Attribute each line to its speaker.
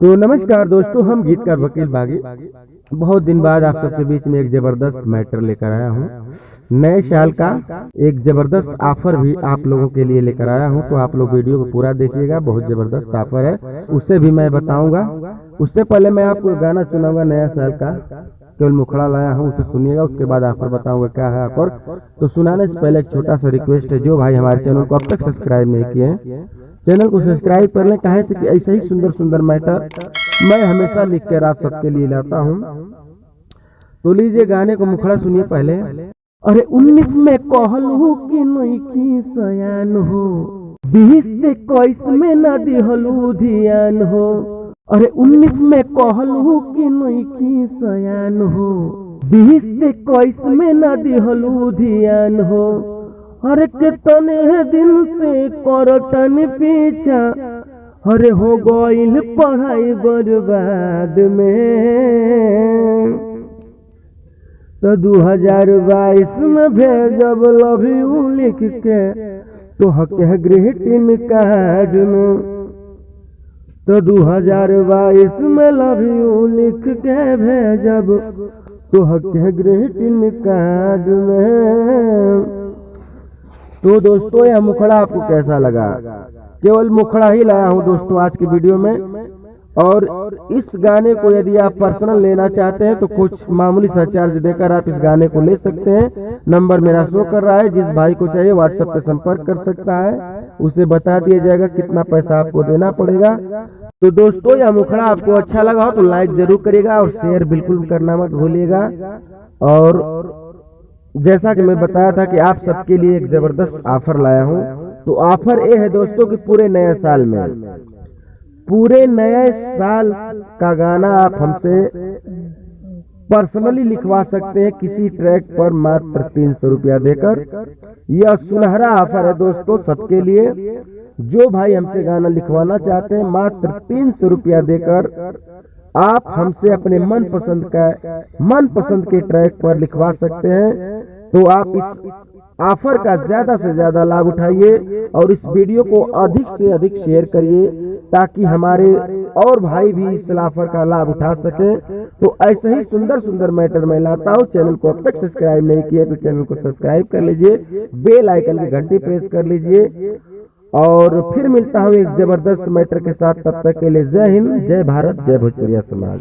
Speaker 1: तो नमस्कार दोस्तों, हम गीतकार वकील बागी बहुत दिन बाद आप सबके बीच में एक जबरदस्त मैटर लेकर आया हूँ। नए साल का एक जबरदस्त ऑफर भी आप लोगों के लिए लेकर आया हूँ, तो आप लोग वीडियो को पूरा देखिएगा। बहुत जबरदस्त ऑफर है, उससे भी मैं बताऊंगा। उससे पहले मैं आपको गाना सुनाऊंगा नया साल का, केवल मुखड़ा लाया हूँ, उसे सुनिएगा। उसके बाद ऑफर बताऊंगा क्या है ऑफर। तो सुनाने से पहले एक छोटा सा रिक्वेस्ट है, जो भाई हमारे चैनल को अब तक सब्सक्राइब नहीं किए हैं, चैनल को सब्सक्राइब कर लें। कहे से कि ऐसे ही सुंदर सुंदर मैटर मैं हमेशा लिख कर आप सबके लिए लाता हूँ। तो लीजिए गाने को मुखड़ा सुनिए पहले। अरे 19 में कहलू कि नहीं सयान हो, 20 से 21 में न दिहलू ध्यान हो। अरे 19 में कहलू कि नहीं सयान हो, 20 से 21 में न दिहलू ध्यान हो। अरे कितने दिन से करटन पीछा, अरे हो गईल पढ़ाई बर्बाद में। तो 2022 में भेजब लव यू लिख के तो हके ग्रीटिंग कार्ड में। तो 2022 में लव यू लिख के भेजब तो हके ग्रीटिंग कार्ड में। तो दोस्तों यह मुखड़ा आपको कैसा लगा? केवल मुखड़ा ही लाया हूँ दोस्तों आज की वीडियो में। और इस गाने को यदि आप पर्सनल लेना चाहते हैं तो कुछ मामूली सा चार्ज देकर आप इस गाने को ले सकते हैं। नंबर मेरा शो कर रहा है, जिस भाई को चाहिए व्हाट्सएप पे संपर्क कर सकता है, उसे बता दिया जाएगा कितना पैसा आपको देना पड़ेगा। तो दोस्तों यह मुखड़ा आपको अच्छा लगा हो तो लाइक जरूर करिएगा और शेयर बिल्कुल करना मत भूलिएगा। और जैसा कि मैं बताया था कि आप सबके लिए एक जबरदस्त ऑफर लाया हूं, तो ऑफर ये है दोस्तों कि पूरे नए साल का गाना आप हमसे पर्सनली लिखवा सकते हैं किसी ट्रैक पर मात्र 300 रुपया देकर। यह सुनहरा ऑफर है दोस्तों सबके लिए। जो भाई हमसे गाना लिखवाना चाहते हैं मात्र 300 रुपया देकर आप हमसे अपने मनपसंद के ट्रैक पर लिखवा सकते हैं। तो आप इस ऑफर का ज्यादा से ज्यादा लाभ उठाइए और इस वीडियो को अधिक से अधिक शेयर करिए ताकि हमारे और भाई भी इस ऑफर का लाभ उठा सके। तो ऐसे ही सुंदर सुंदर मैटर मैं लाता हूँ। चैनल को अब तक सब्सक्राइब नहीं किया तो चैनल को सब्सक्राइब कर लीजिए, बेल आइकन की घंटी प्रेस कर लीजिए। और फिर मिलता हूँ एक जबरदस्त मैटर के साथ, तब तक के लिए जय हिंद, जय भारत, जय भोजपुरिया समाज।